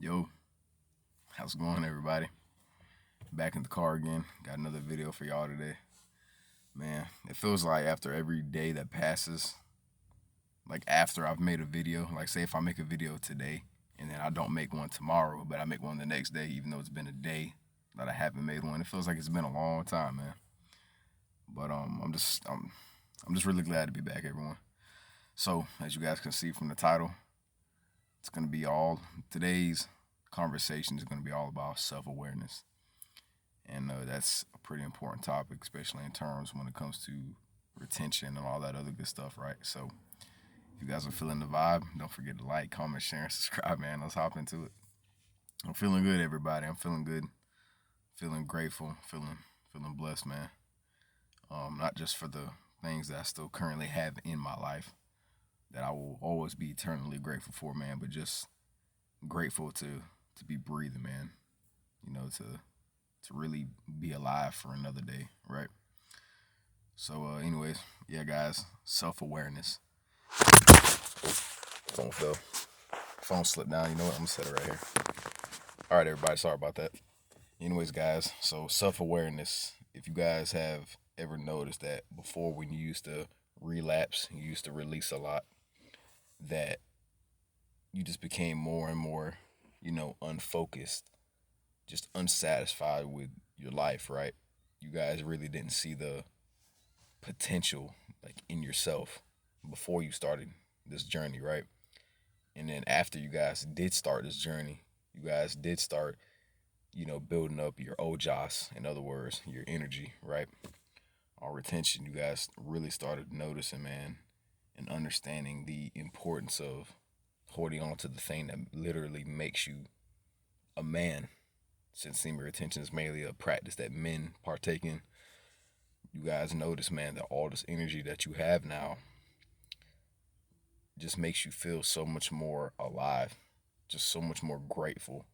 Yo, how's it going, everybody? Back in the car again. Got another video for y'all today. Man, it feels like after every day that passes, like after I've made a video, like say if I make a video today and then I don't make one tomorrow, but I make one the next day, even though it's been a day that I haven't made one, it feels like it's been a long time, man. But I'm just really glad to be back, everyone. So as you guys can see from the title, it's gonna be all today's conversation is gonna be all about self-awareness. And that's a pretty important topic, especially in terms when it comes to retention and all that other good stuff, right? So if you guys are feeling the vibe, don't forget to like, comment, share, and subscribe, man. Let's hop into it. I'm feeling good, everybody. I'm feeling good, feeling grateful, feeling blessed, man. Not just for the things that I still currently have in my life that I will always be eternally grateful for, man, but just grateful to be breathing, man. You know, to really be alive for another day, right? So, anyways, yeah, guys, self awareness. Phone fell. Phone slipped down. You know what? I'm gonna set it right here. All right, everybody. Sorry about that. Anyways, guys, so self awareness. If you guys have ever noticed that before, when you used to relapse, you used to release a lot, that you just became more and more, unfocused, just unsatisfied with your life, right? You guys really didn't see the potential like in yourself before you started this journey, right? And then after you guys did start this journey, you guys did start, building up your ojas, in other words, your energy, right? Our retention, you guys really started noticing, man, and understanding the importance of holding on to the thing that literally makes you a man. Since semen retention is mainly a practice that men partake in, you guys notice, man, that all this energy that you have now just makes you feel so much more alive, just so much more grateful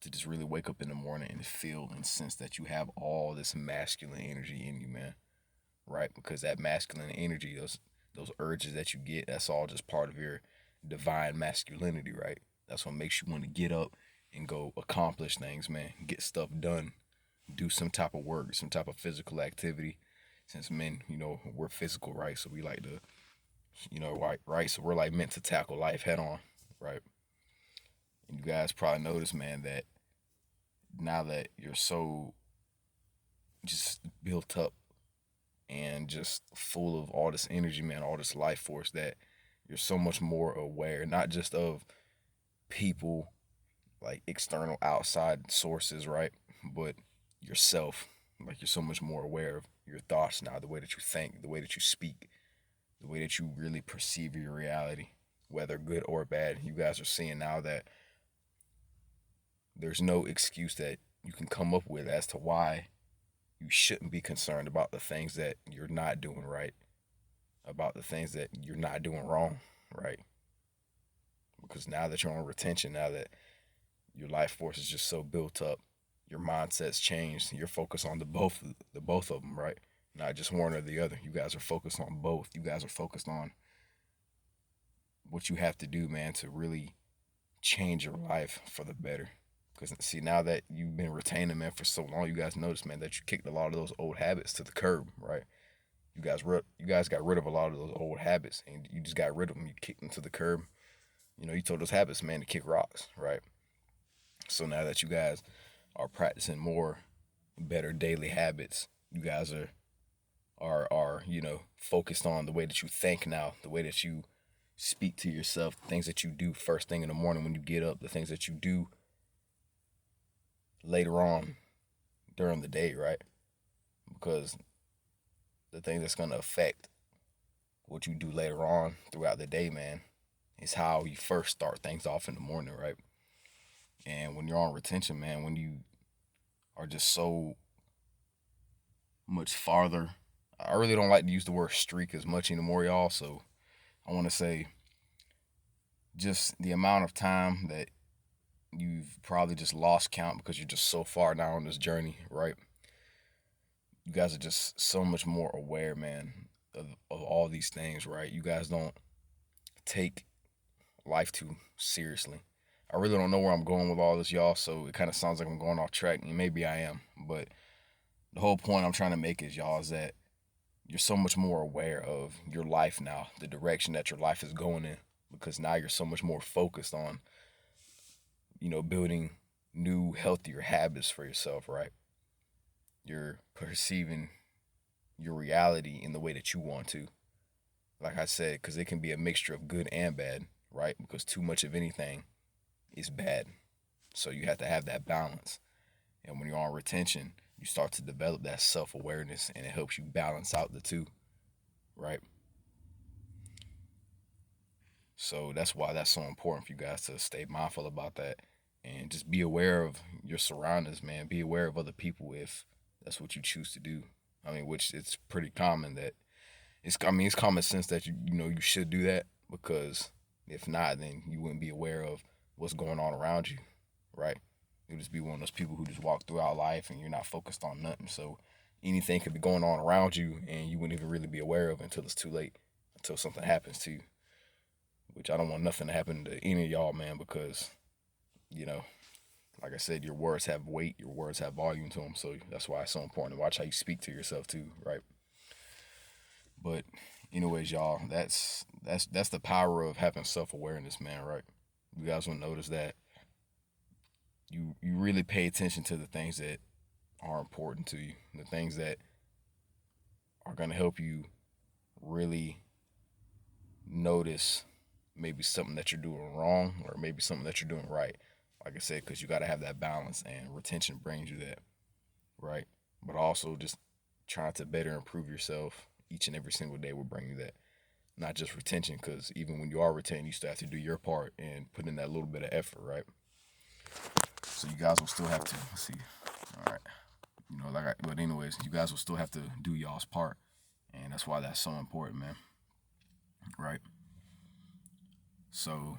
to just really wake up in the morning and feel and sense that you have all this masculine energy in you, man. Right? Because that masculine energy, those urges that you get, that's all just part of your divine masculinity, right? That's what makes you want to get up and go accomplish things, man. Get stuff done. Do some type of work, some type of physical activity. Since men, we're physical, right? So we like to, right? So we're like meant to tackle life head on, right? And you guys probably notice, man, that now that you're so just built up and just full of all this energy, man, all this life force, that you're so much more aware, not just of people, like external outside sources, right? But yourself. Like you're so much more aware of your thoughts now, the way that you think, the way that you speak, the way that you really perceive your reality, whether good or bad. You guys are seeing now that there's no excuse that you can come up with as to why you shouldn't be concerned about the things that you're not doing right, about the things that you're not doing wrong, right? Because now that you're on retention, now that your life force is just so built up, your mindset's changed. You're focused on the both of them, right? Not just one or the other. You guys are focused on both. You guys are focused on what you have to do, man, to really change your life for the better. Because see, now that you've been retaining, man, for so long, you guys notice, man, that you kicked a lot of those old habits to the curb, right? You guys got rid of a lot of those old habits, and you just got rid of them. You kicked them to the curb. You told those habits, man, to kick rocks, right? So now that you guys are practicing more better daily habits, you guys are focused on the way that you think now, the way that you speak to yourself, the things that you do first thing in the morning when you get up, the things that you do later on during the day, right? Because the thing that's gonna affect what you do later on throughout the day, man, is how you first start things off in the morning, right? And when you're on retention, man, when you are just so much farther, I really don't like to use the word streak as much anymore, y'all. So I want to say just the amount of time that you've probably just lost count because you're just so far now on this journey, right? You guys are just so much more aware, man, of all these things, right? You guys don't take life too seriously. I really don't know where I'm going with all this, y'all. So it kind of sounds like I'm going off track, and maybe I am. But the whole point I'm trying to make is, y'all, is that you're so much more aware of your life now, the direction that your life is going in, because now you're so much more focused on, building new, healthier habits for yourself, right? You're perceiving your reality in the way that you want to. Like I said, because it can be a mixture of good and bad, right? Because too much of anything is bad. So you have to have that balance. And when you're on retention, you start to develop that self awareness and it helps you balance out the two, right? So that's why that's so important for you guys to stay mindful about that and just be aware of your surroundings, man. Be aware of other people if that's what you choose to do. I mean, which it's pretty common that it's common sense that you should do that, because if not, then you wouldn't be aware of what's going on around you, right? You'll just be one of those people who just walk throughout life and you're not focused on nothing. So anything could be going on around you and you wouldn't even really be aware of until it's too late, until something happens to you. Which I don't want nothing to happen to any of y'all, man, because you know, like I said, your words have weight, your words have volume to them. So that's why it's so important to watch how you speak to yourself too, right? But anyways, y'all, that's the power of having self awareness, man, right? You guys will notice that you really pay attention to the things that are important to you, the things that are gonna help you really notice maybe something that you're doing wrong or maybe something that you're doing right. Like I said, because you got to have that balance, and retention brings you that, right? But also just trying to better improve yourself each and every single day will bring you that. Not just retention, because even when you are retained, you still have to do your part and put in that little bit of effort, right? So you guys will still have to, let's see, all right, but anyways, you guys will still have to do y'all's part, and that's why that's so important, man, right? So,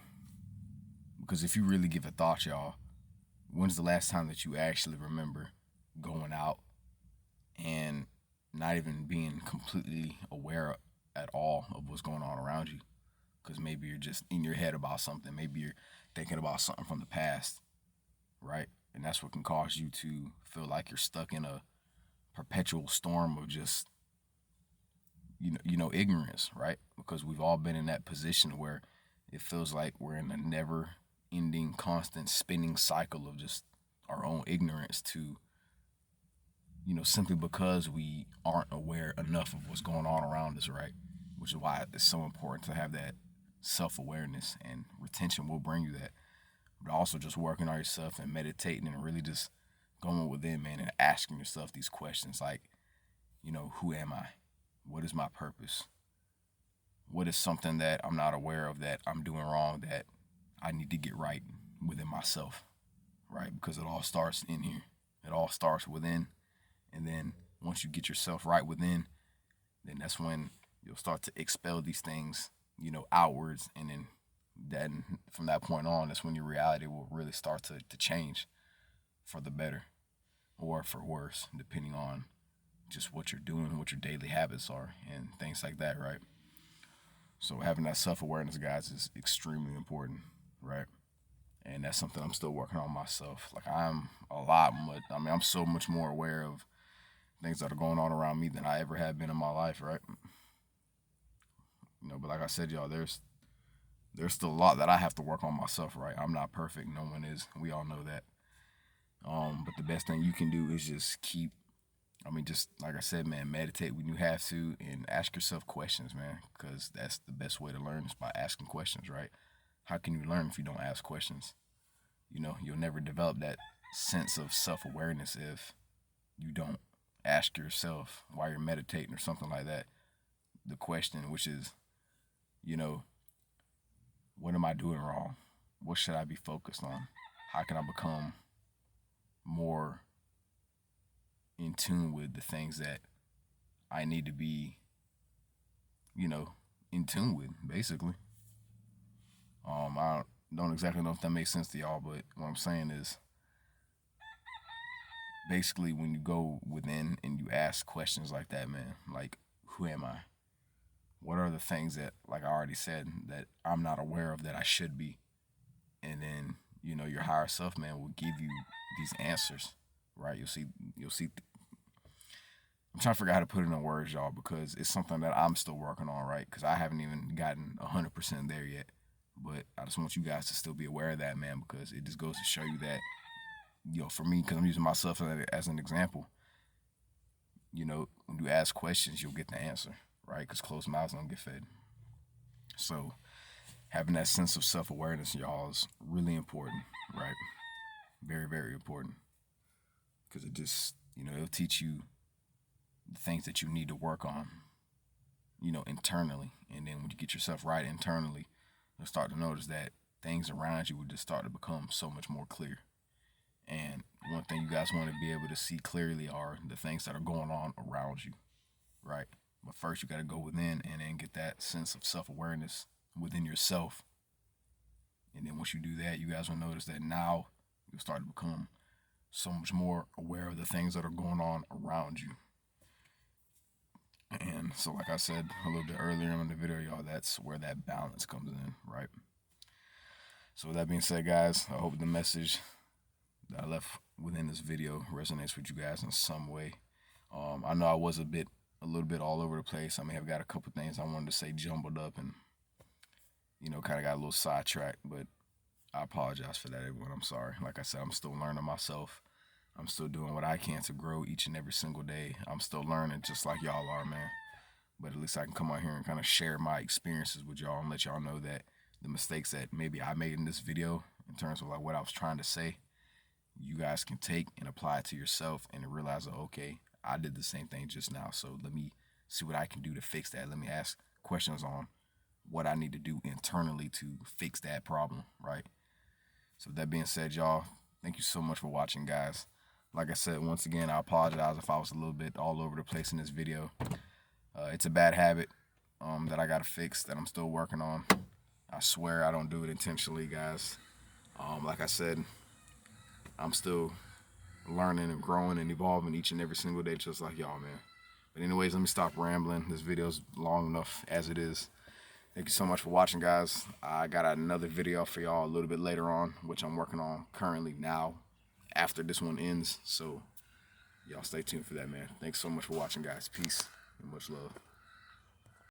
because if you really give a thought, y'all, when's the last time that you actually remember going out and not even being completely aware at all of what's going on around you? Because maybe you're just in your head about something. Maybe you're thinking about something from the past, right? And that's what can cause you to feel like you're stuck in a perpetual storm of just ignorance, right? Because we've all been in that position where it feels like we're in a never ending, constant spinning cycle of just our own ignorance to, simply because we aren't aware enough of what's going on around us, right? Which is why it's so important to have that self awareness, and retention will bring you that. But also just working on yourself and meditating and really just going within, man, and asking yourself these questions like, who am I? What is my purpose? What is something that I'm not aware of that I'm doing wrong that I need to get right within myself, right? Because it all starts in here. It all starts within. And then once you get yourself right within, then that's when you'll start to expel these things, outwards. And then from that point on, that's when your reality will really start to change for the better or for worse, depending on just what you're doing, what your daily habits are, and things like that, right? So having that self awareness, guys, is extremely important, right? And that's something I'm still working on myself. Like I'm so much more aware of things that are going on around me than I ever have been in my life, right? But like I said, y'all, there's still a lot that I have to work on myself, right? I'm not perfect. No one is. We all know that. But the best thing you can do is just just like I said, man, meditate when you have to and ask yourself questions, man, because that's the best way to learn is by asking questions, right? How can you learn if you don't ask questions? You'll never develop that sense of self awareness if you don't ask yourself while you're meditating or something like that. The question, which is, you know, what am I doing wrong? What should I be focused on? How can I become more in tune with the things that I need to be, you know, in tune with, basically. I don't exactly know if that makes sense to y'all, but what I'm saying is basically when you go within and you ask questions like that, man, like, who am I? What are the things that, like I already said, that I'm not aware of that I should be? And then, you know, your higher self, man, will give you these answers, right? You'll see. I'm trying to figure out how to put it in words, y'all, because it's something that I'm still working on, right? Because I haven't even gotten 100% there yet. But I just want you guys to still be aware of that, man, because it just goes to show you that, you know, for me, because I'm using myself as an example, you know, when you ask questions, you'll get the answer, right? Because closed mouths don't get fed. So having that sense of self-awareness, y'all, is really important, right? Very, very important. Because it just, you know, it'll teach you the things that you need to work on, you know, internally. And then when you get yourself right internally, you'll start to notice that things around you will just start to become so much more clear. And one thing you guys want to be able to see clearly are the things that are going on around you, right? But first, you got to go within and then get that sense of self awareness within yourself. And then once you do that, you guys will notice that now you'll start to become so much more aware of the things that are going on around you. And so, like I said a little bit earlier in the video, y'all, that's where that balance comes in, right? So, with that being said, guys, I hope the message that I left within this video resonates with you guys in some way. I know I was a little bit all over the place. I may have got a couple things I wanted to say jumbled up and, you know, kind of got a little sidetracked, but I apologize for that, everyone. I'm sorry. Like I said, I'm still learning myself. I'm still doing what I can to grow each and every single day. I'm still learning just like y'all are, man. But at least I can come out here and kind of share my experiences with y'all and let y'all know that the mistakes that maybe I made in this video in terms of like what I was trying to say, you guys can take and apply it to yourself and realize that, okay, I did the same thing just now. So let me see what I can do to fix that. Let me ask questions on what I need to do internally to fix that problem, right? So with that being said, y'all, thank you so much for watching, guys. Like I said, once again, I apologize if I was a little bit all over the place in this video. It's a bad habit that I got to fix, that I'm still working on. I swear I don't do it intentionally, guys. Like I said, I'm still learning and growing and evolving each and every single day, just like y'all, man. But anyways, let me stop rambling. This video's long enough as it is. Thank you so much for watching, guys. I got another video for y'all a little bit later on, which I'm working on currently now after this one ends. So y'all stay tuned for that, man. Thanks so much for watching, guys. Peace and much love.